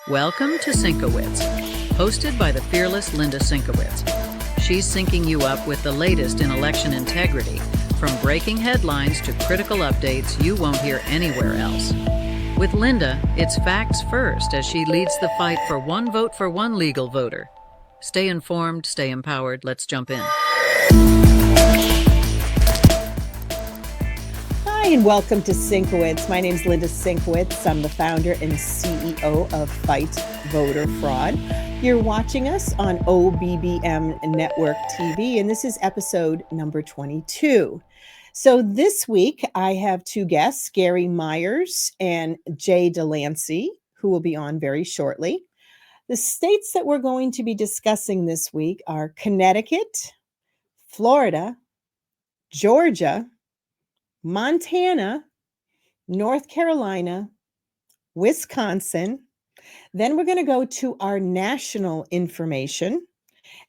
Welcome to Sinkowitz, hosted by the fearless Linda Sinkowitz. She's syncing you up with the latest in election integrity, from breaking headlines to critical updates you won't hear anywhere else. With Linda, it's facts first as she leads the fight for one vote for one legal voter. Stay informed, stay empowered. Let's jump in. Hi, and welcome to Sinkowitz. My name is Linda Sinkowitz. I'm the founder and CEO of Fight Voter Fraud. You're watching us on OBBM Network TV, and this is episode number 22. So this week, I have two guests, Gary Meyers and DeLancy, who will be on very shortly. The states that we're going to be discussing this week are Connecticut, Florida, Georgia, Montana, North Carolina, Wisconsin. Then we're going to go to our national information.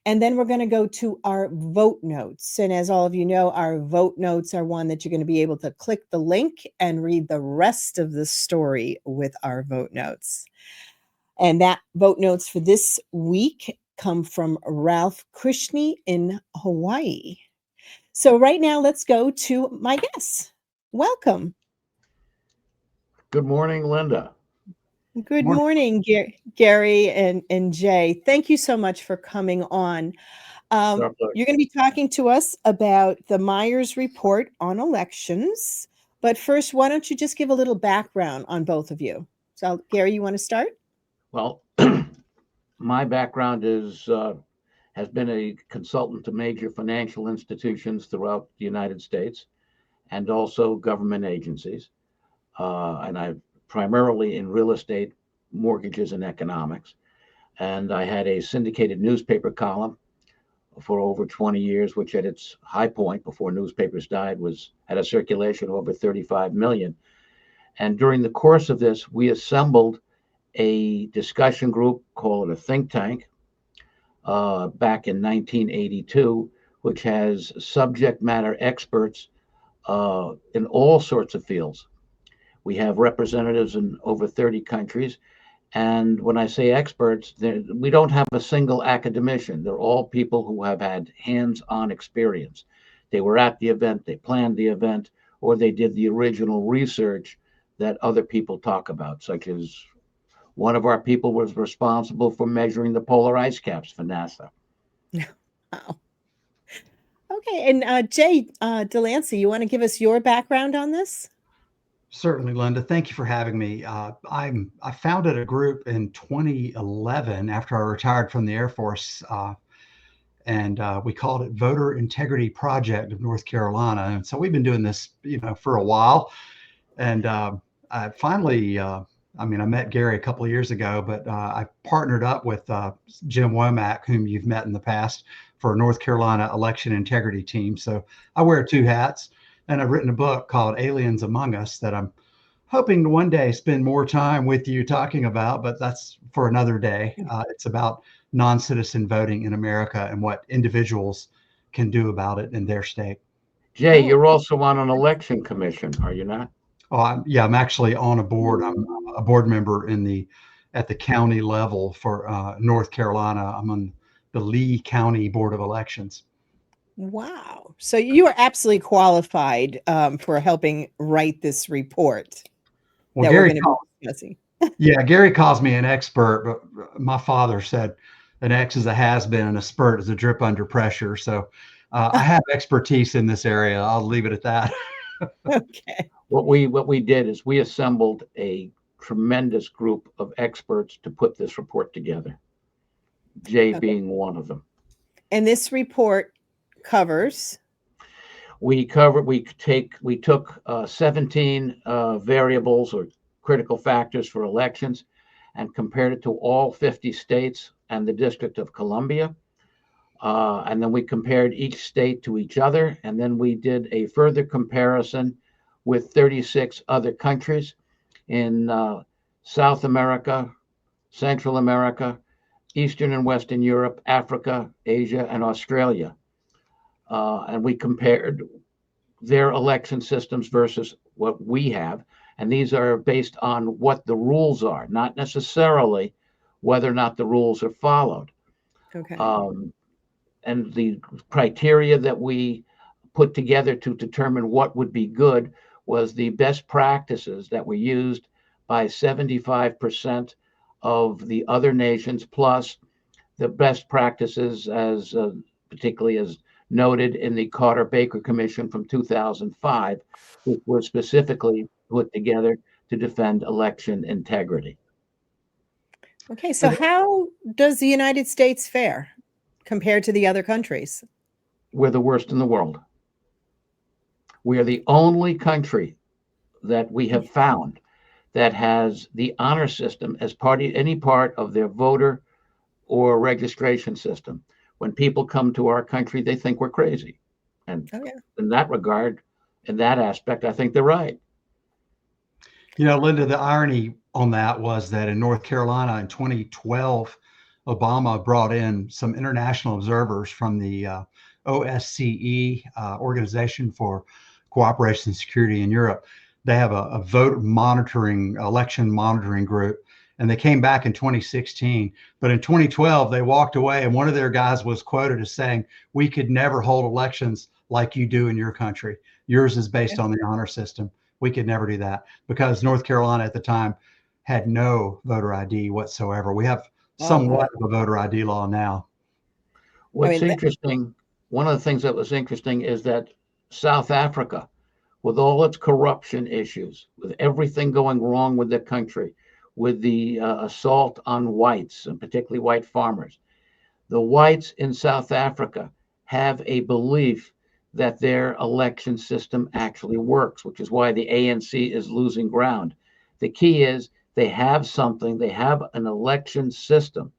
And then we're going to go to our vote notes. And as all of you know, our vote notes are one that you're going to be able to click the link and read the rest of the story with our vote notes. And that vote notes for this week come from Ralph Krishney in Hawaii. So right now, let's go to my guests. Welcome. Good morning, Linda. Good morning, Gary and Jay. Thank you so much for coming on. You're going to be talking to us about the Meyers Report on elections. But first, why don't you just give a little background on both of you? So, Gary, you want to start? Well, my background has been a consultant to major financial institutions throughout the United States and also government agencies. And I primarily in real estate, mortgages, and economics. And I had a syndicated newspaper column for over 20 years, which at its high point before newspapers died had a circulation of over 35 million. And during the course of this, we assembled a discussion group, call it a think tank, back in 1982, which has subject matter experts in all sorts of fields. We have representatives in over 30 countries. And when I say experts, we don't have a single academician. They're all people who have had hands-on experience. They were at the event, they planned the event, or they did the original research that other people talk about, such as one of our people was responsible for measuring the polar ice caps for NASA. Wow. Okay, and DeLancy, you want to give us your background on this? Certainly, Linda. Thank you for having me. I founded a group in 2011 after I retired from the Air Force, and we called it Voter Integrity Project of North Carolina. And so we've been doing this, for a while. And I finally, I met Gary a couple of years ago, but I partnered up with Jim Womack, whom you've met in the past, for North Carolina Election Integrity Team. So I wear two hats. And I've written a book called Aliens Among Us that I'm hoping to one day spend more time with you talking about, but that's for another day. It's about non-citizen voting in America and what individuals can do about it in their state. Jay, you're also on an election commission, are you not? Oh, I'm actually on a board. I'm a board member at the county level for North Carolina. I'm on the Lee County Board of Elections. Wow. So you are absolutely qualified for helping write this report. Well, Gary calls me an expert, but my father said an X is a has-been and a spurt is a drip under pressure. So I have expertise in this area. I'll leave it at that. Okay. What we did is we assembled a tremendous group of experts to put this report together, Jay being one of them. And this report covers? We took 17 variables or critical factors for elections and compared it to all 50 states and the District of Columbia. And then we compared each state to each other. And then we did a further comparison with 36 other countries in South America, Central America, Eastern and Western Europe, Africa, Asia, and Australia. And we compared their election systems versus what we have. And these are based on what the rules are, not necessarily whether or not the rules are followed. Okay. And the criteria that we put together to determine what would be good was the best practices that were used by 75% of the other nations, plus the best practices as particularly as noted in the Carter-Baker Commission from 2005, which was specifically put together to defend election integrity. Okay, so how does the United States fare compared to the other countries? We're the worst in the world. We are the only country that we have found that has the honor system as any part of their voter or registration system. When people come to our country, they think we're crazy. And in that regard, in that aspect, I think they're right. You know, Linda, the irony on that was that in North Carolina in 2012, Obama brought in some international observers from the OSCE, Organization for Cooperation and Security in Europe. They have a election monitoring group, and they came back in 2016. But in 2012, they walked away, and one of their guys was quoted as saying, "We could never hold elections like you do in your country. Yours is based on the honor system. We could never do that," because North Carolina at the time had no voter ID whatsoever. We have somewhat of a voter ID law now. What's interesting, one of the things that was interesting is that South Africa, with all its corruption issues, with everything going wrong with the country, with the assault on whites, and particularly white farmers, the whites in South Africa have a belief that their election system actually works, which is why the ANC is losing ground. The key is they have an election system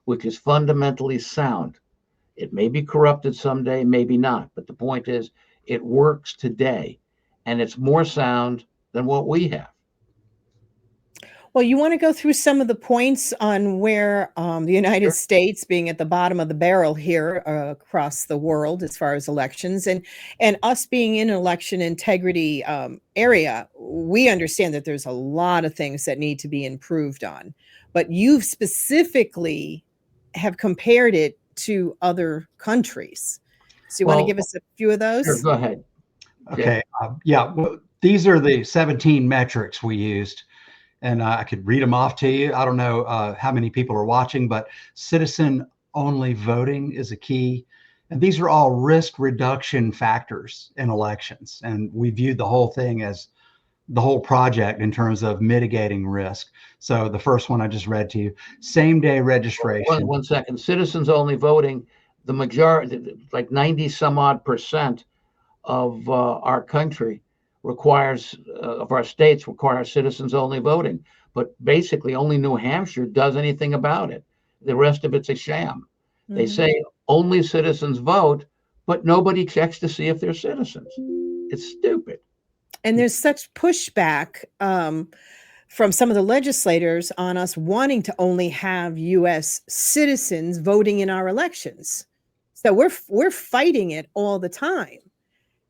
which is fundamentally sound. It may be corrupted someday, maybe not, but the point is it works today, and it's more sound than what we have. Well, you want to go through some of the points on where the United States being at the bottom of the barrel here across the world as far as elections, and us being in an election integrity area. We understand that there's a lot of things that need to be improved on, but you specifically have compared it to other countries. So you want to give us a few of those? Sure, go ahead. Okay. Well, these are the 17 metrics we used. And I could read them off to you. I don't know how many people are watching, but citizen-only voting is a key. And these are all risk reduction factors in elections. And we viewed the whole thing as the whole project in terms of mitigating risk. So the first one I just read to you, same-day registration. One second. Citizens-only voting, the majority, like 90 some odd % of our country of our states require citizens only voting, but basically only New Hampshire does anything about it. The rest of it's a sham. They say only citizens vote, but nobody checks to see if they're citizens. It's stupid. And there's such pushback from some of the legislators on us wanting to only have U.S. citizens voting in our elections. So we're fighting it all the time.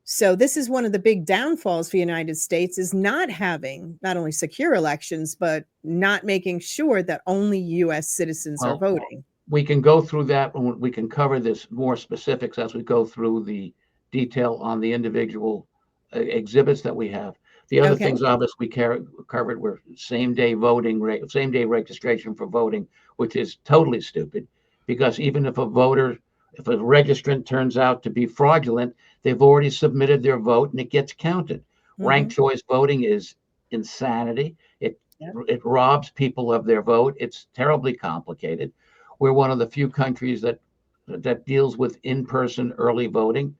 So this is one of the big downfalls for the United States, is not having not only secure elections, but not making sure that only U.S. citizens are voting. We can go through that, and we can cover this more specifics as we go through the detail on the individual exhibits that we have. The other things obviously covered were same-day voting, same-day registration for voting, which is totally stupid, because even if a registrant turns out to be fraudulent, they've already submitted their vote and it gets counted. Ranked choice voting is insanity. It robs people of their vote. It's terribly complicated. We're one of the few countries that deals with in-person early voting,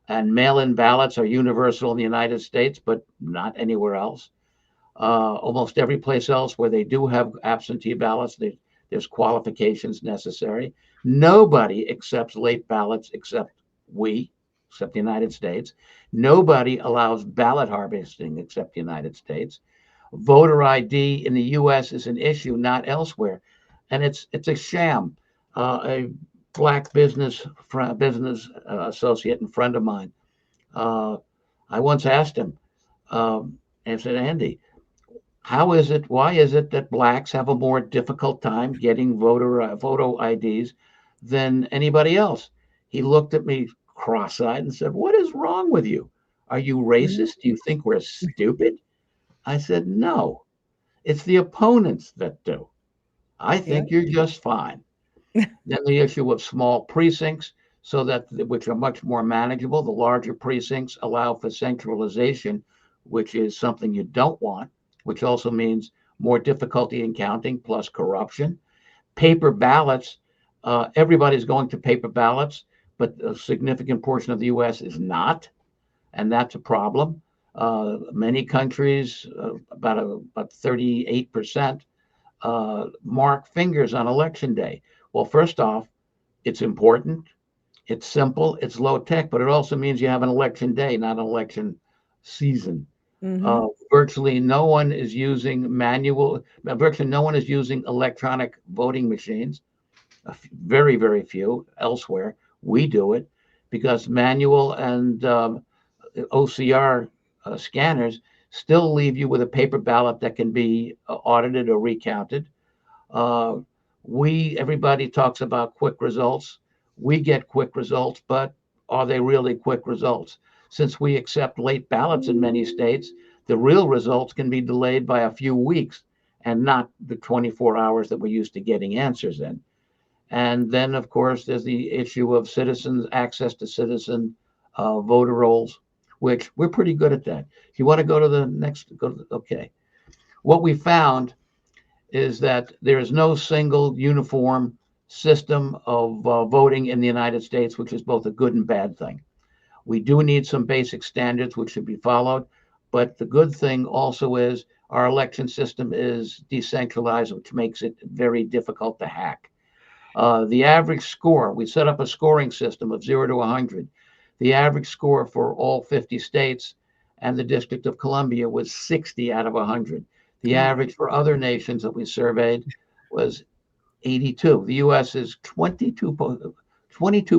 and mail-in ballots are universal in the United States, but not anywhere else. Almost every place else where they do have absentee ballots, there's qualifications necessary. Nobody accepts late ballots except the United States. Nobody allows ballot harvesting except the United States. Voter ID in the U.S. is an issue, not elsewhere, and it's a sham. A black business associate and friend of mine, I once asked him, and said, "Andy, why is it that blacks have a more difficult time getting photo IDs than anybody else? He looked at me cross-eyed and said, "What is wrong with you? Are you racist? Do you think we're stupid?" I said, "No, it's the opponents that do. I Yeah. think you're just fine." Then the issue of small precincts, which are much more manageable. The larger precincts allow for centralization, which is something you don't want, which also means more difficulty in counting plus corruption. Paper ballots, everybody's going to paper ballots, but a significant portion of the US is not, and that's a problem. Many countries, about 38%, mark fingers on election day. Well, first off, it's important, it's simple, it's low tech, but it also means you have an election day, not an election season. Mm-hmm. Virtually no one is using electronic voting machines. Very, very few elsewhere. We do it because manual and OCR scanners still leave you with a paper ballot that can be audited or recounted. Uh, Everybody talks about quick results. We get quick results, but are they really quick results? Since we accept late ballots in many states, the real results can be delayed by a few weeks and not the 24 hours that we're used to getting answers in. And then, of course, there's the issue of access to citizen voter rolls, which we're pretty good at that. If you want to go to the next, okay. What we found is that there is no single uniform system of voting in the United States, which is both a good and bad thing. We do need some basic standards which should be followed, but the good thing also is our election system is decentralized, which makes it very difficult to hack. The average score, we set up a scoring system of 0 to 100. The average score for all 50 states and the District of Columbia was 60 out of 100. The average for other nations that we surveyed was 82. The US is 22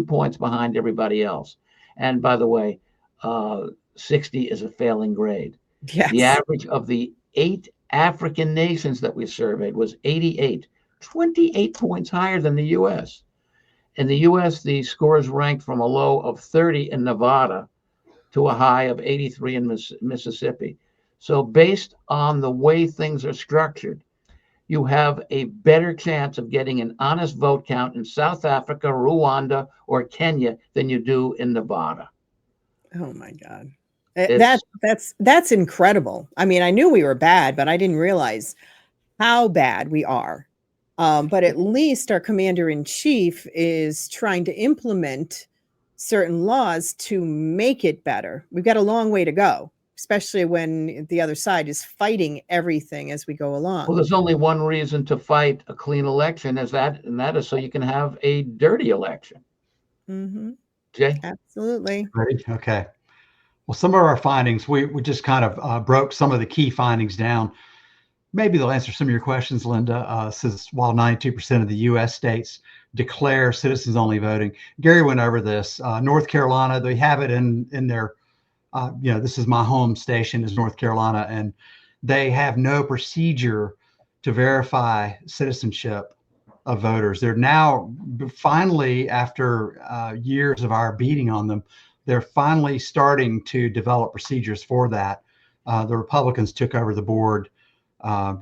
points behind everybody else. And by the way, 60 is a failing grade. Yes. The average of the 8 African nations that we surveyed was 88, 28 points higher than the US. In the US, the scores ranked from a low of 30 in Nevada to a high of 83 in Mississippi. So based on the way things are structured, you have a better chance of getting an honest vote count in South Africa, Rwanda, or Kenya than you do in Nevada. Oh my God. That's incredible. I mean, I knew we were bad, but I didn't realize how bad we are. But at least our commander-in-chief is trying to implement certain laws to make it better. We've got a long way to go, especially when the other side is fighting everything as we go along. Well, there's only one reason to fight a clean election, and that is so you can have a dirty election. Mm-hmm. Jay? Absolutely. Ready? Okay. Well, some of our findings, we just kind of broke some of the key findings down. Maybe they'll answer some of your questions, Linda. Says while 92% of the U.S. states declare citizens-only voting, Gary went over this. North Carolina, they have it in their, this is my home station is North Carolina, and they have no procedure to verify citizenship of voters. They're now finally, after years of our beating on them, they're finally starting to develop procedures for that. The Republicans took over the board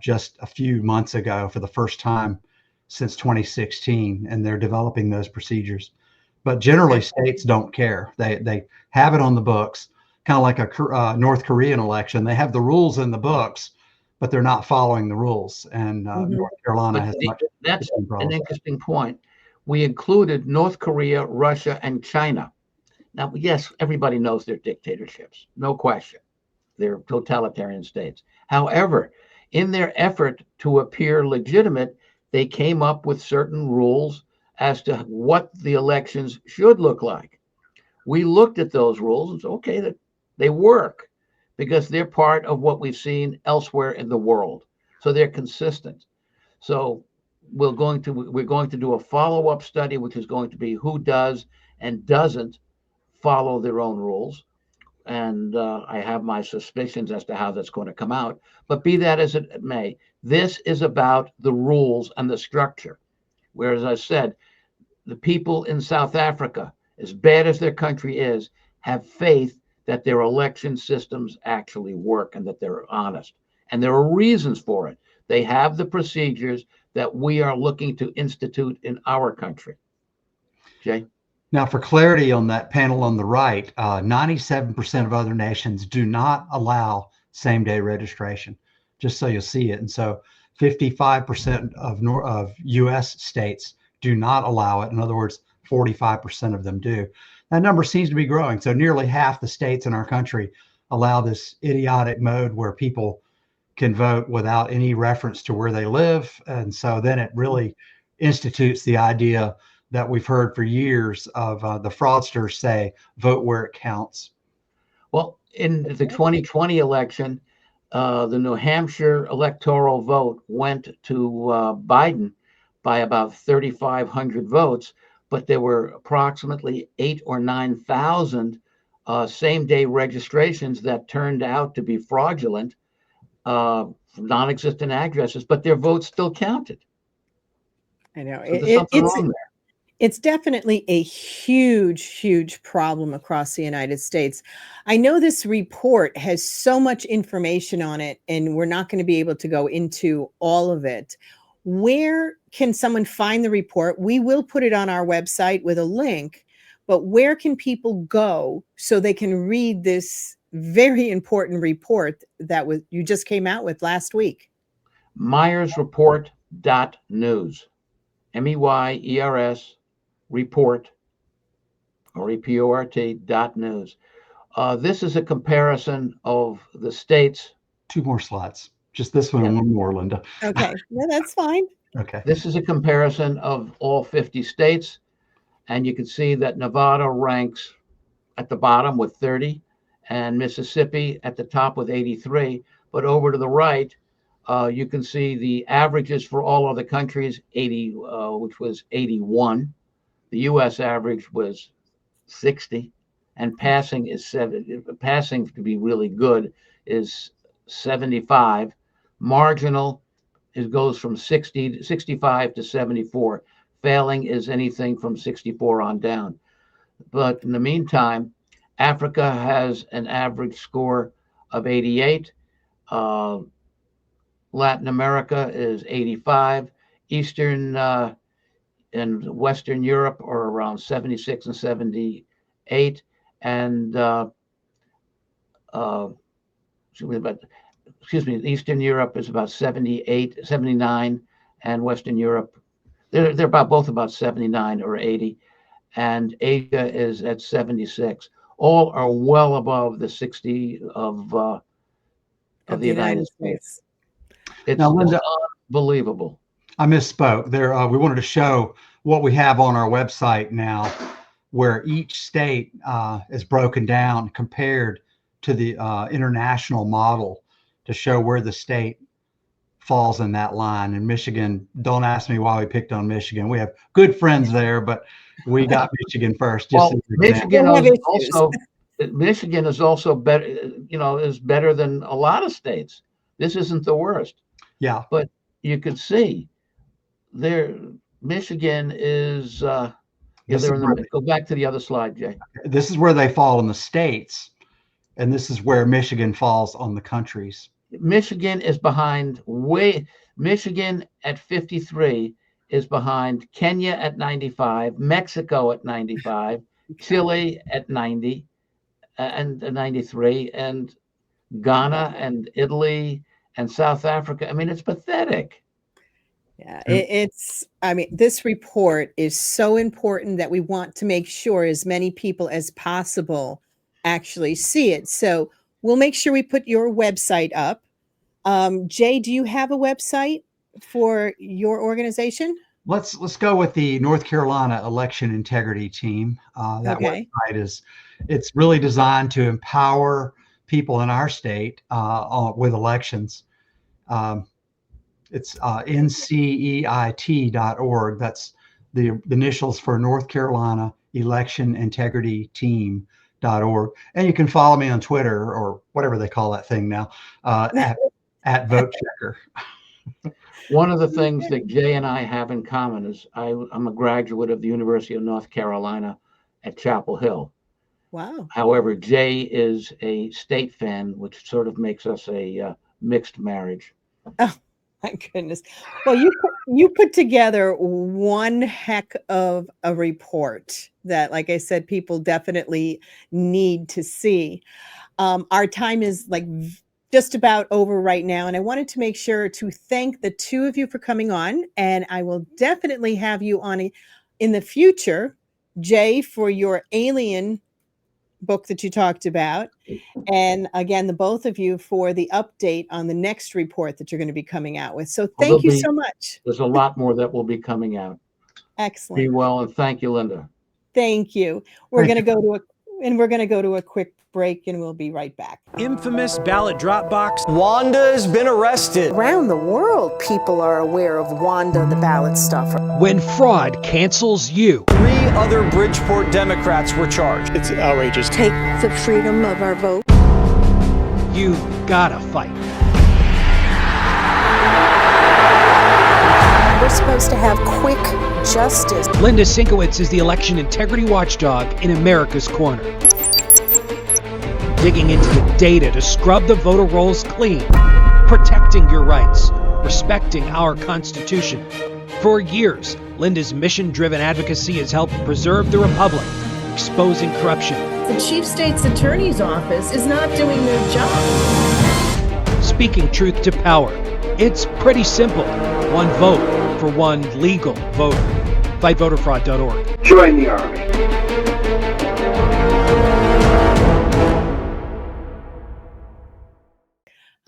just a few months ago for the first time since 2016, and they're developing those procedures. But generally, states don't care. They have it on the books, kind of like a North Korean election. They have the rules in the books, but they're not following the rules. And North Carolina has much. That's an interesting point. We included North Korea, Russia, and China. Now, yes, everybody knows they're dictatorships, no question. They're totalitarian states. However, in their effort to appear legitimate, they came up with certain rules as to what the elections should look like. We looked at those rules and said, okay, that they work because they're part of what we've seen elsewhere in the world. So they're consistent. So we're going to do a follow-up study, which is going to be who does and doesn't follow their own rules. and I have my suspicions as to how that's going to come out. But be that as it may, this is about the rules and the structure. Whereas I said, the people in South Africa, as bad as their country is, have faith that their election systems actually work and that they're honest. And there are reasons for it. They have the procedures that we are looking to institute in our country. Jay? Now, for clarity on that panel on the right, 97% of other nations do not allow same-day registration, just so you'll see it. And so 55% of U.S. states do not allow it. In other words, 45% of them do. That number seems to be growing. So nearly half the states in our country allow this idiotic mode where people can vote without any reference to where they live. And so then it really institutes the idea that we've heard for years of the fraudsters say, vote where it counts. Well, in the 2020 election, the New Hampshire electoral vote went to Biden by about 3,500 votes, but there were approximately 8,000 or 9,000 same-day registrations that turned out to be fraudulent, non-existent addresses, but their votes still counted. I know. So there's something wrong there. It's definitely a huge, huge problem across the United States. I know this report has so much information on it, and we're not going to be able to go into all of it. Where can someone find the report? We will put it on our website with a link, but where can people go so they can read this very important report that you just came out with last week? Meyers Report.news. MEYERS report or report.news. This is a comparison of the states. 2 more slides. Just this one and one more, Linda. Okay, no, that's fine. Okay. This is a comparison of all 50 states, and you can see that Nevada ranks at the bottom with 30, and Mississippi at the top with 83. But over to the right, you can see the averages for all other countries, 80, which was 81. The U.S. average was 60, and passing is 7. Passing to be really good is 75. Marginal goes from 65 to 74. Failing is anything from 64 on down. But in the meantime, Africa has an average score of 88. Latin America is 85. Eastern and Western Europe are around 76 and 78. And Eastern Europe is about 78, 79, and Western Europe, they're both about 79 or 80. And Asia is at 76. All are well above the 60 of the United States. It's unbelievable. I misspoke there. We wanted to show what we have on our website now, where each state is broken down compared to the international model to show where the state falls in that line. And Michigan, don't ask me why we picked on Michigan. We have good friends there, but we got Michigan first. Well, Michigan is also better, is better than a lot of states. This isn't the worst. Yeah. But you can see there, Michigan is, go back to the other slide, Jay. This is where they fall in the states, and this is where Michigan falls on the countries. Michigan is behind Michigan at 53 is behind Kenya at 95, Mexico at 95, Chile at 90 and 93, and Ghana and Italy and South Africa. I mean, it's pathetic. Yeah, this report is so important that we want to make sure as many people as possible actually see it. So we'll make sure we put your website up. Jay, do you have a website for your organization? Let's go with the North Carolina Election Integrity Team. That website it's really designed to empower people in our state with elections. It's nceit.org. That's the initials for North Carolina Election Integrity Team. And you can follow me on Twitter or whatever they call that thing now, at Vote Checker. One of the things that Jay and I have in common is I'm a graduate of the University of North Carolina at Chapel Hill. Wow. However, Jay is a state fan, which sort of makes us a mixed marriage. Oh, my goodness. Well, you put together one heck of a report that, like I said, people definitely need to see. Our time is like just about over right now, and I wanted to make sure to thank the two of you for coming on, and I will definitely have you on in the future, Jay, for your alien book that you talked about. And again, the both of you for the update on the next report that you're going to be coming out with. So thank you so much. There's a lot more that will be coming out. Excellent. Be well, and thank you, Linda. Thank you. We're going to go to a quick break, and we'll be right back. Infamous ballot drop box. Wanda's been arrested. Around the world, people are aware of Wanda the ballot stuffer. When fraud cancels you. 3 other Bridgeport Democrats were charged. It's outrageous. Take the freedom of our vote. You gotta fight. We're supposed to have quick justice. Linda Sinkowitz is the election integrity watchdog in America's corner. Digging into the data to scrub the voter rolls clean, protecting your rights, respecting our Constitution. For years, Linda's mission-driven advocacy has helped preserve the Republic, exposing corruption. The Chief State's Attorney's Office is not doing their job. Speaking truth to power. It's pretty simple. One vote for one legal voter. FightVoterFraud.org. Join the Army.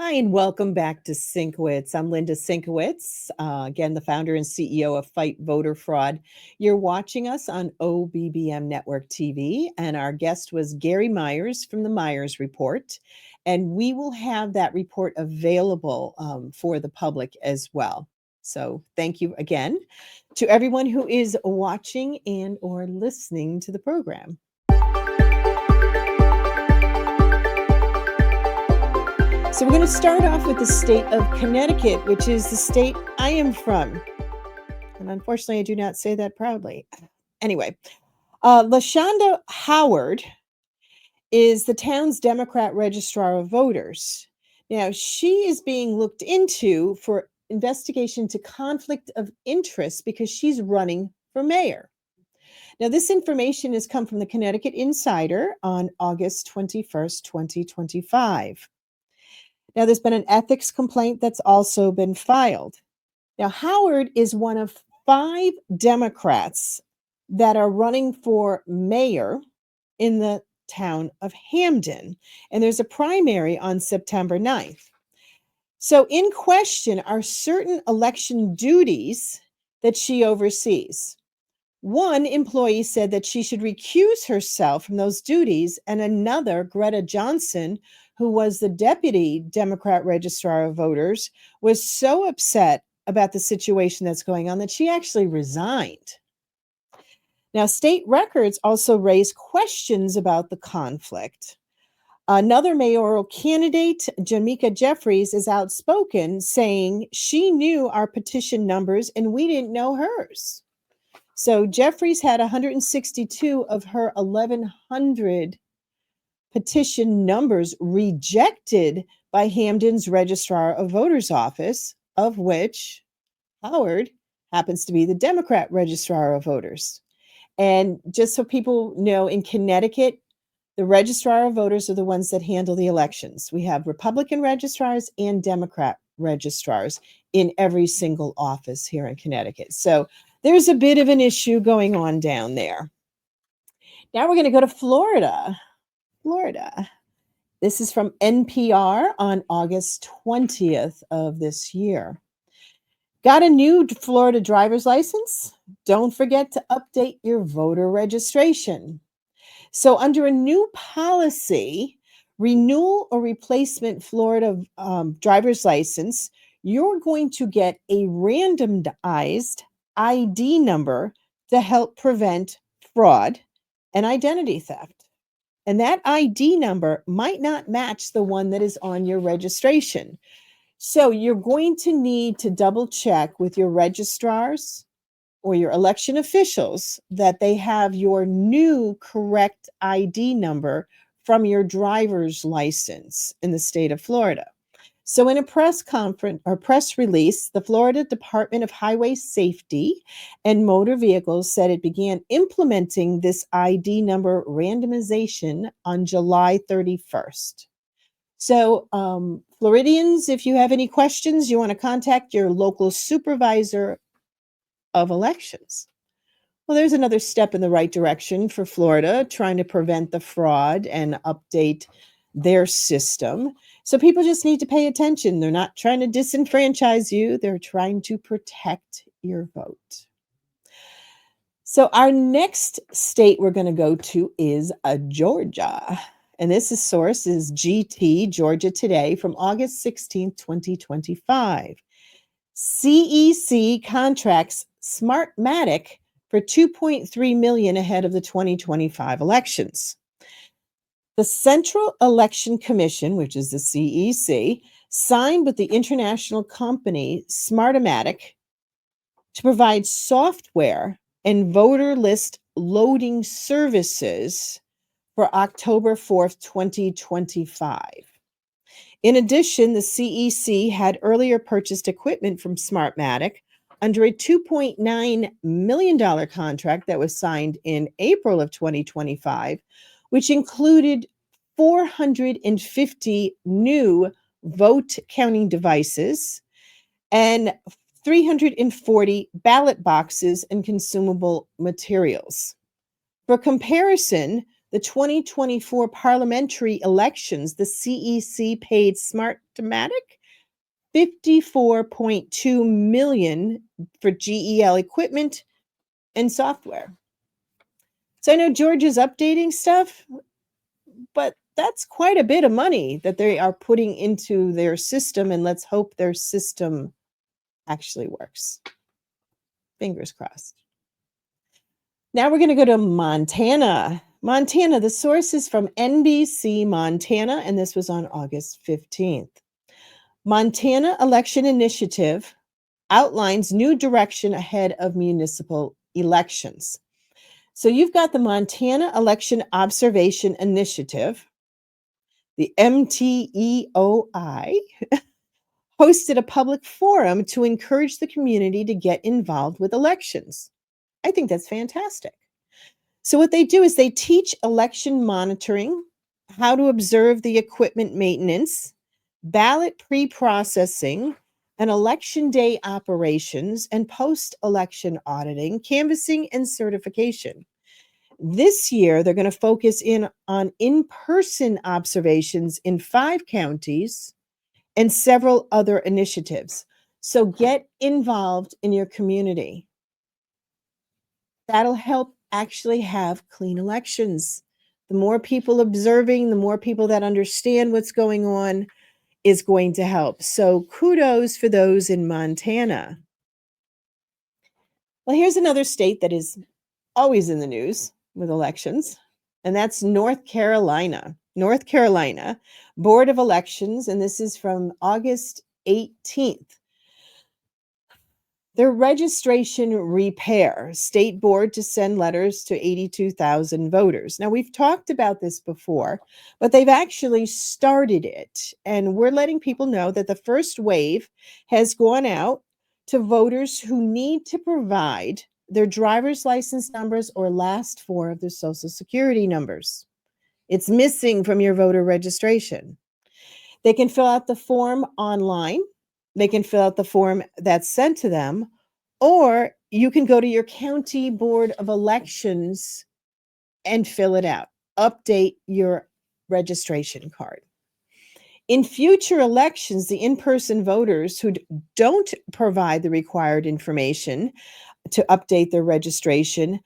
Hi, and welcome back to Sinkowitz. I'm Linda Sinkowitz, again, the founder and CEO of Fight Voter Fraud. You're watching us on OBBM Network TV, and our guest was Gary Meyers from the Meyers Report, and we will have that report available for the public as well. So thank you again to everyone who is watching and or listening to the program. So we're going to start off with the state of Connecticut, which is the state I am from. And unfortunately, I do not say that proudly. Anyway, LaShonda Howard is the town's Democrat registrar of voters. Now, she is being looked into for investigation to conflict of interest because she's running for mayor. Now, this information has come from the Connecticut Insider on August 21st, 2025. Now, there's been an ethics complaint that's also been filed. Now, Howard is one of 5 Democrats that are running for mayor in the town of Hamden, and there's a primary on September 9th. So in question are certain election duties that she oversees. One employee said that she should recuse herself from those duties, and another, Greta Johnson, who was the deputy Democrat registrar of voters, was so upset about the situation that's going on that she actually resigned. Now, state records also raise questions about the conflict. Another mayoral candidate, Jamika Jeffries, is outspoken, saying she knew our petition numbers and we didn't know hers. So Jeffries had 162 of her 1,100 petition numbers rejected by Hamden's Registrar of Voters Office, of which Howard happens to be the Democrat Registrar of Voters. And just so people know, in Connecticut, the Registrar of Voters are the ones that handle the elections. We have Republican registrars and Democrat registrars in every single office here in Connecticut. So there's a bit of an issue going on down there. Now we're going to go to Florida. This is from NPR on August 20th of this year. Got a new Florida driver's license? Don't forget to update your voter registration. So under a new policy, renewal or replacement Florida driver's license, you're going to get a randomized ID number to help prevent fraud and identity theft. And that ID number might not match the one that is on your registration. So you're going to need to double check with your registrars or your election officials that they have your new correct ID number from your driver's license in the state of Florida. So in a press conference or press release, the Florida Department of Highway Safety and Motor Vehicles said it began implementing this ID number randomization on July 31st. So Floridians, if you have any questions, you want to contact your local supervisor of elections. Well, there's another step in the right direction for Florida, trying to prevent the fraud and update their system. So people just need to pay attention. They're not trying to disenfranchise you. They're trying to protect your vote. So our next state we're going to go to is Georgia. And this source is GT, Georgia Today, from August 16, 2025. CEC contracts Smartmatic for $2.3 million ahead of the 2025 elections. The Central Election Commission, which is the CEC, signed with the international company Smartmatic to provide software and voter list loading services for October 4th, 2025. In addition, the CEC had earlier purchased equipment from Smartmatic under a $2.9 million contract that was signed in April of 2025, which included 450 new vote counting devices and 340 ballot boxes and consumable materials. For comparison, the 2024 parliamentary elections, the CEC paid Smartmatic $54.2 million for GEL equipment and software. So I know Georgia's updating stuff, but that's quite a bit of money that they are putting into their system, and let's hope their system actually works. Fingers crossed. Now we're going to go to Montana. Montana, the source is from NBC Montana, and this was on August 15th. Montana Election Initiative outlines new direction ahead of municipal elections. So you've got the Montana Election Observation Initiative, the MTEOI, hosted a public forum to encourage the community to get involved with elections. I think that's fantastic. So what they do is they teach election monitoring, how to observe the equipment maintenance, ballot pre-processing, and election day operations, and post-election auditing, canvassing, and certification. This year, they're going to focus on in-person observations in 5 counties and several other initiatives. So get involved in your community. That'll help actually have clean elections. The more people observing, the more people that understand what's going on is going to help. So kudos for those in Montana. Well, here's another state that is always in the news with elections, and that's North Carolina. North Carolina Board of Elections, and this is from August 18th. Their registration repair, state board to send letters to 82,000 voters. Now, we've talked about this before, but they've actually started it. And we're letting people know that the first wave has gone out to voters who need to provide their driver's license numbers or last 4 of their social security numbers. It's missing from your voter registration. They can fill out the form online. They can fill out the form that's sent to them, or you can go to your county board of elections and fill it out. Update your registration card. In future elections, the in-person voters who don't provide the required information to update their registration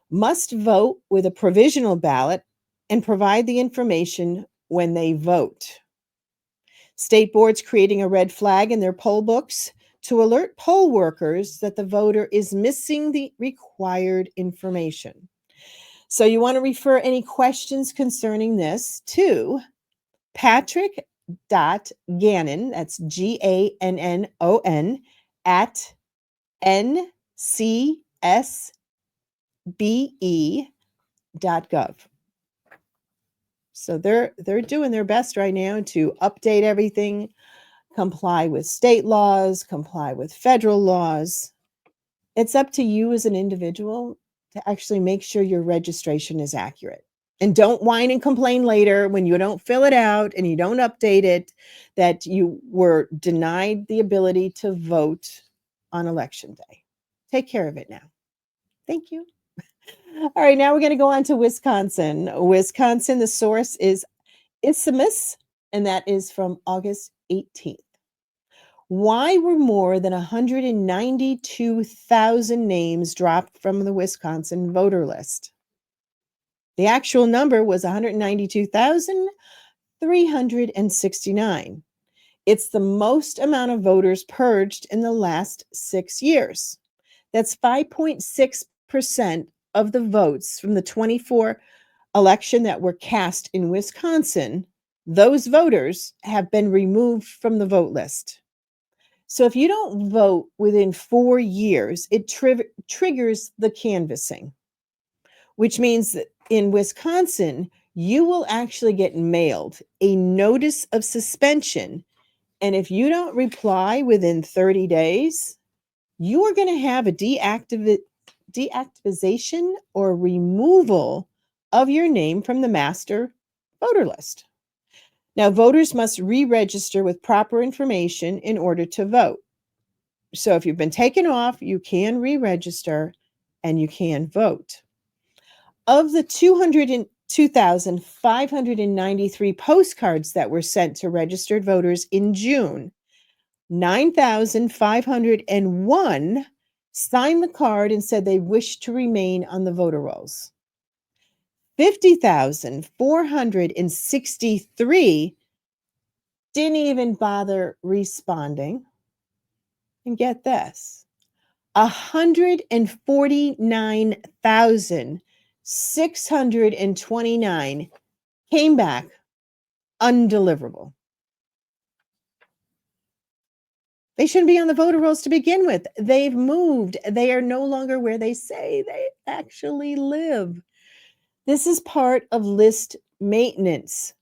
must vote with a provisional ballot and provide the information when they vote. State boards creating a red flag in their poll books to alert poll workers that the voter is missing the required information. So you want to refer any questions concerning this to Patrick.Gannon, that's Gannon, at ncsbe.gov. So they're doing their best right now to update everything, comply with state laws, comply with federal laws. It's up to you as an individual to actually make sure your registration is accurate. And don't whine and complain later when you don't fill it out and you don't update it that you were denied the ability to vote on election day. Take care of it now. Thank you. All right, now we're going to go on to Wisconsin. Wisconsin, the source is Isthmus, and that is from August 18th. Why were more than 192,000 names dropped from the Wisconsin voter list? The actual number was 192,369. It's the most amount of voters purged in the last 6 years. That's 5.6% of the votes from the 24 election that were cast in Wisconsin. Those voters have been removed from the vote list. So if you don't vote within 4 years, it triggers the canvassing, which means that in Wisconsin, you will actually get mailed a notice of suspension. And if you don't reply within 30 days, you are going to have a deactivation or removal of your name from the master voter list. Now, voters must re-register with proper information in order to vote. So if you've been taken off, you can re-register and you can vote. Of the 202,593 postcards that were sent to registered voters in June, 9,501 signed the card and said they wish to remain on the voter rolls. 50,463 didn't even bother responding. And get this, 149,629 came back undeliverable. They shouldn't be on the voter rolls to begin with. They've moved. They are no longer where they say they actually live. This is part of list maintenance.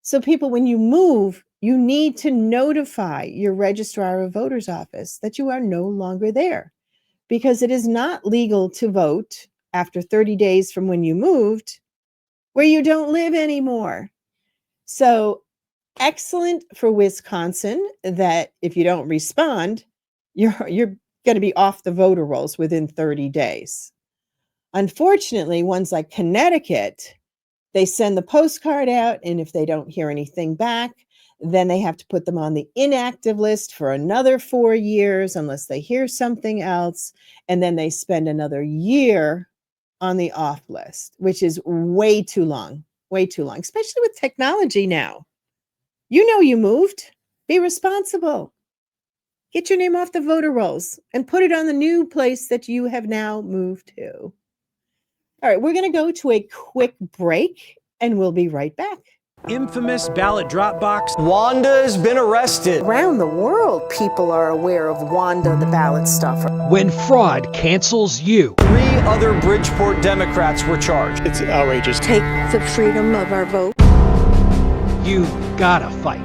So people, when you move, you need to notify your registrar of voters office that you are no longer there, because it is not legal to vote after 30 days from when you moved where you don't live anymore. So excellent for Wisconsin that if you don't respond, you're going to be off the voter rolls within 30 days. Unfortunately, ones like Connecticut, they send the postcard out, and if they don't hear anything back, then they have to put them on the inactive list for another 4 years unless they hear something else, and then they spend another year on the off list, which is way too long, especially with technology now. You know you moved. Be responsible. Get your name off the voter rolls and put it on the new place that you have now moved to. All right, we're going to go to a quick break, and we'll be right back. Infamous ballot drop box. Wanda's been arrested. Around the world, people are aware of Wanda the ballot stuffer. When fraud cancels you. 3 other Bridgeport Democrats were charged. It's outrageous. Take the freedom of our vote. You gotta fight.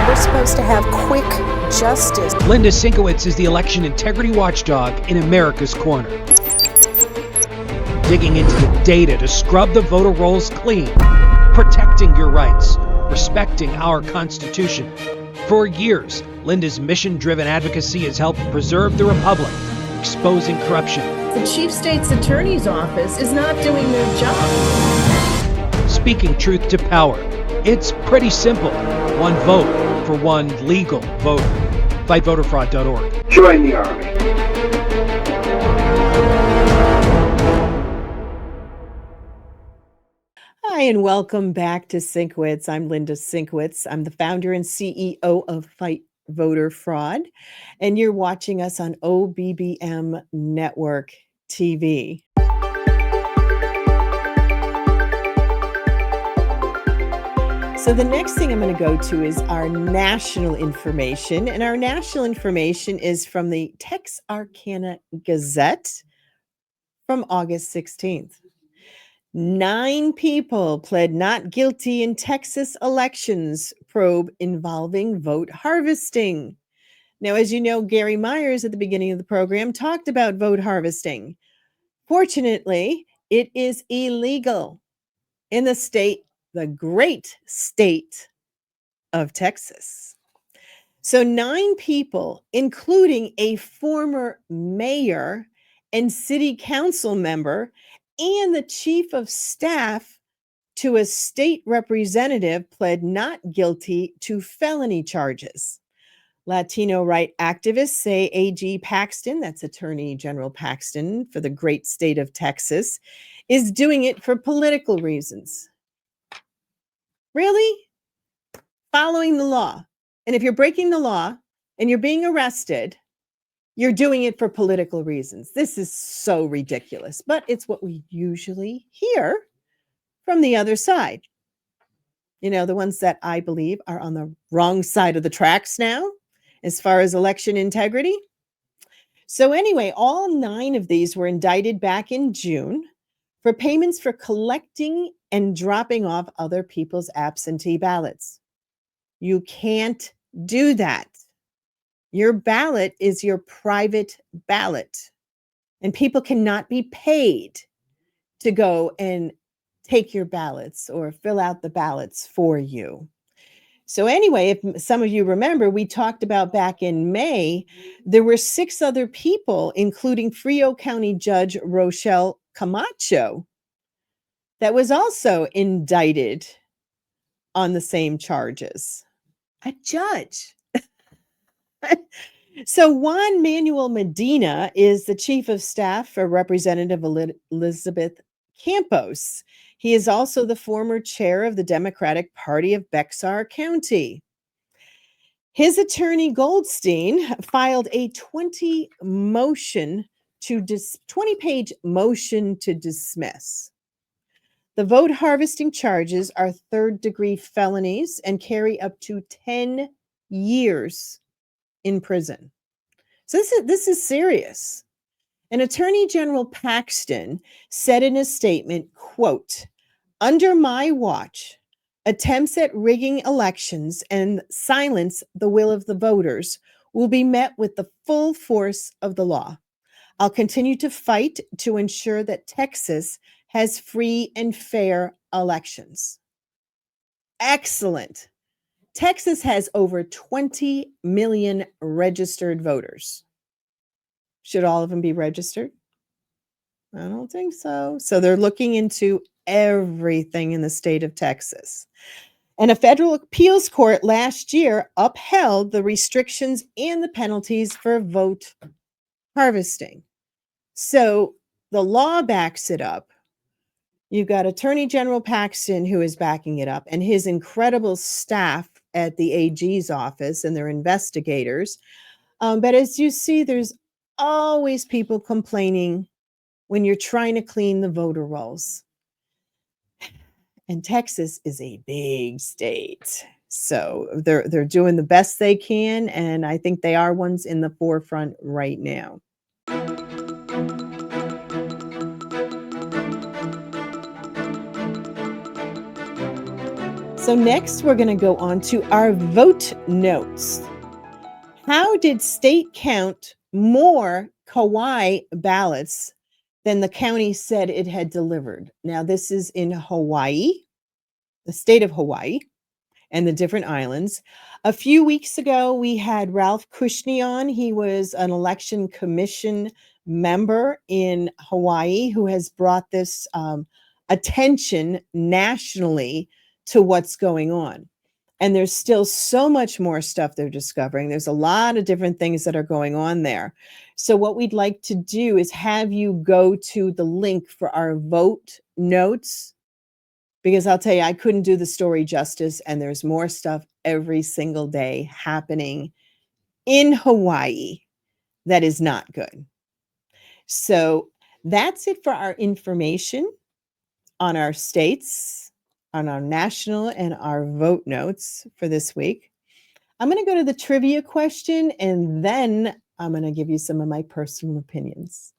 We're supposed to have quick justice. Linda Sinkowitz is the election integrity watchdog in America's Corner. Digging into the data to scrub the voter rolls clean, protecting your rights, respecting our Constitution. For years, Linda's mission-driven advocacy has helped preserve the Republic, exposing corruption. The Chief State's Attorney's Office is not doing their job. Speaking truth to power. It's pretty simple. One vote for one legal voter. FightVoterFraud.org. Join the Army. Hi, and welcome back to Sinkwitz. I'm Linda Sinkwitz. I'm the founder and CEO of Fight voter fraud. And you're watching us on OBBM Network TV. So the next thing I'm going to go to is our national information. And our national information is from the Texarkana Gazette from August 16th. 9 people pled not guilty in Texas elections probe involving vote harvesting. Now, as you know, Gary Meyers at the beginning of the program talked about vote harvesting. Fortunately, it is illegal in the state, the great state of Texas. So 9 people, including a former mayor and city council member and the chief of staff to a state representative, pled not guilty to felony charges. Latino right activists say AG Paxton, that's Attorney General Paxton for the great state of Texas, is doing it for political reasons. Really? Following the law. And if you're breaking the law and you're being arrested, you're doing it for political reasons. This is so ridiculous, but it's what we usually hear from the other side. You know, the ones that I believe are on the wrong side of the tracks now, as far as election integrity. So anyway, all 9 of these were indicted back in June for payments for collecting and dropping off other people's absentee ballots. You can't do that. Your ballot is your private ballot, and people cannot be paid to go and take your ballots or fill out the ballots for you. So anyway, if some of you remember, we talked about back in May, there were 6 other people, including Frio County Judge Rochelle Camacho, that was also indicted on the same charges. A judge. So Juan Manuel Medina is the chief of staff for Representative Elizabeth Campos. He is also the former chair of the Democratic Party of Bexar County. His attorney Goldstein filed a 20-page motion to dismiss. The vote harvesting charges are third-degree felonies and carry up to 10 years in prison. So this is serious. And Attorney General Paxton said in a statement, quote, "Under my watch, attempts at rigging elections and silence the will of the voters will be met with the full force of the law. I'll continue to fight to ensure that Texas has free and fair elections." Excellent. Texas has over 20 million registered voters. Should all of them be registered? I don't think so. So they're looking into everything in the state of Texas. And a federal appeals court last year upheld the restrictions and the penalties for vote harvesting. So the law backs it up. You've got Attorney General Paxton, who is backing it up, and his incredible staff at the AG's office and their investigators. But as you see, there's always people complaining when you're trying to clean the voter rolls. And Texas is a big state. So they're doing the best they can, and I think they are ones in the forefront right now. So next, we're going to go on to our vote notes. How did state count more Kauai ballots than the county said it had delivered? Now, this is in Hawaii, the state of Hawaii, and the different islands. A few weeks ago, we had Ralph Kushney on. He was an election commission member in Hawaii who has brought this attention nationally to what's going on. And there's still so much more stuff they're discovering. There's a lot of different things that are going on there. So what we'd like to do is have you go to the link for our vote notes, because I'll tell you, I couldn't do the story justice, and there's more stuff every single day happening in Hawaii that is not good. So that's it for our information on our states, on our national and our vote notes for this week. I'm going to go to the trivia question, and then I'm going to give you some of my personal opinions.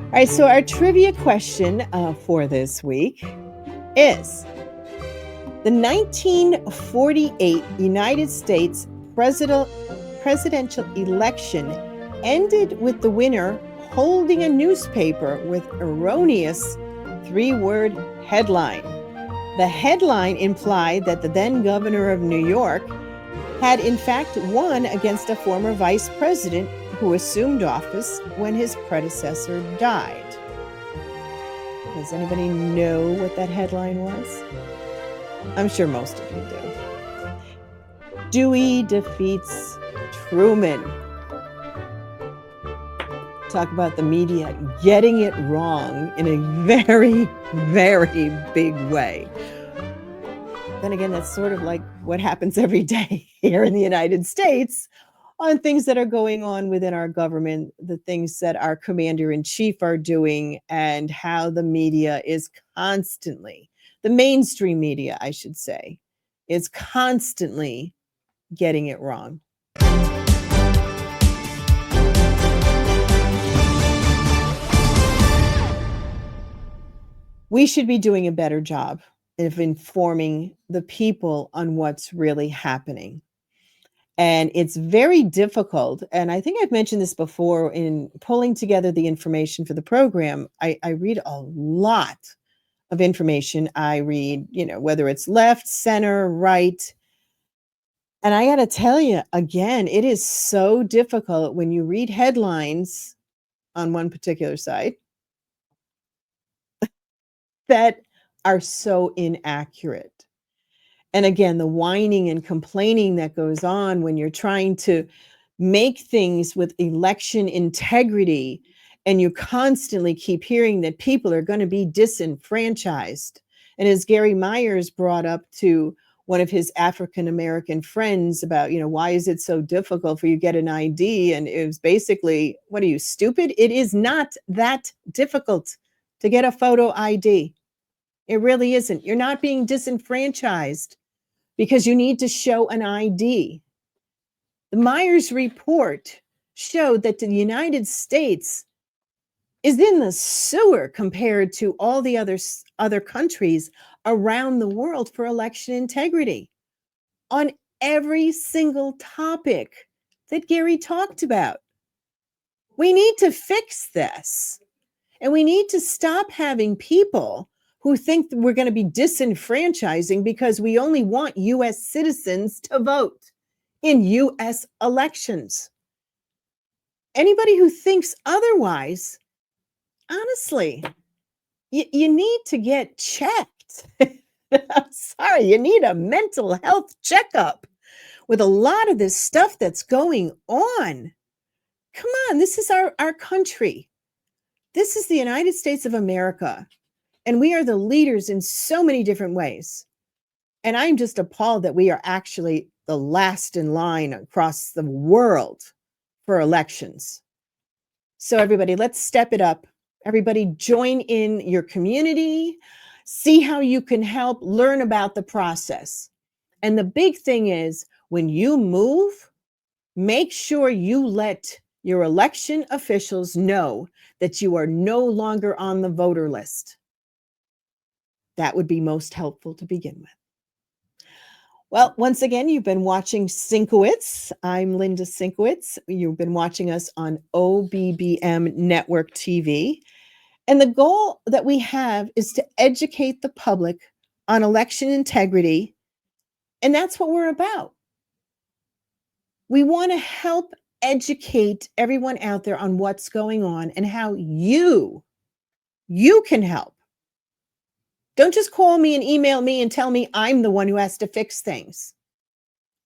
All right, so our trivia question for this week is: the 1948 United States presidential election ended with the winner holding a newspaper with erroneous three-word headline. The headline implied that the then governor of New York had in fact won against a former vice president who assumed office when his predecessor died. Does anybody know what that headline was? I'm sure most of you do. Dewey defeats Truman. Talk about the media getting it wrong in a very, very big way. Then again, that's sort of like what happens every day here in the United States on things that are going on within our government, the things that our commander-in-chief are doing, and how the media is constantly, the mainstream media, I should say, is constantly getting it wrong. We should be doing a better job of informing the people on what's really happening. And it's very difficult. And I think I've mentioned this before in pulling together the information for the program. I read a lot of information. I read, whether it's left, center, right. And I got to tell you, again, it is so difficult when you read headlines on one particular site that are so inaccurate. And again, the whining and complaining that goes on when you're trying to make things with election integrity, and you constantly keep hearing that people are going to be disenfranchised. And as Gary Meyers brought up to one of his African-American friends about, why is it so difficult for you to get an ID? And it was basically, what are you, stupid? It is not that difficult to get a photo ID. It really isn't. You're not being disenfranchised because you need to show an ID. The Meyers Report showed that the United States is in the sewer compared to all the other countries around the world for election integrity on every single topic that Gary talked about. We need to fix this, and we need to stop having people who think that we're going to be disenfranchising because we only want U.S. citizens to vote in U.S. elections. Anybody who thinks otherwise, honestly, you need to get checked. I'm sorry, you need a mental health checkup with a lot of this stuff that's going on. Come on, this is our country. This is the United States of America. And we are the leaders in so many different ways. And I'm just appalled that we are actually the last in line across the world for elections. So everybody, let's step it up. Everybody join in your community, see how you can help, learn about the process. And the big thing is, when you move, make sure you let your election officials know that you are no longer on the voter list. That would be most helpful to begin with. Well, once again, you've been watching Sinkowitz. I'm Linda Sinkowitz. You've been watching us on OBBM Network TV. And the goal that we have is to educate the public on election integrity. And that's what we're about. We want to help educate everyone out there on what's going on and how you can help. Don't just call me and email me and tell me I'm the one who has to fix things.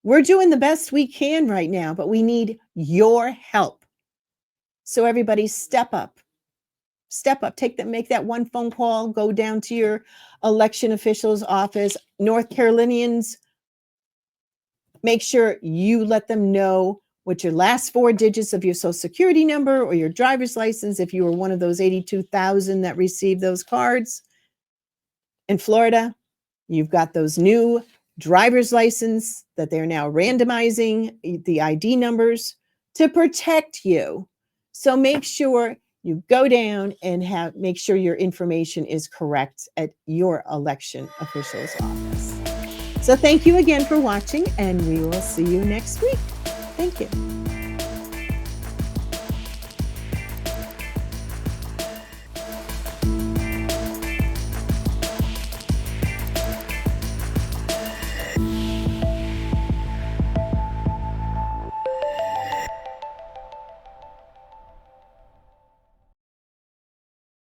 We're doing the best we can right now, but we need your help. So everybody step up. step up, make that one phone call, go down to your election official's office. North Carolinians, make sure you let them know what your last 4 digits of your social security number or your driver's license, if you were one of those 82,000 that received those cards. In Florida, you've got those new driver's license that they're now randomizing the ID numbers to protect you. So make sure you go down and make sure your information is correct at your election official's office. So thank you again for watching, and we will see you next week. Thank you.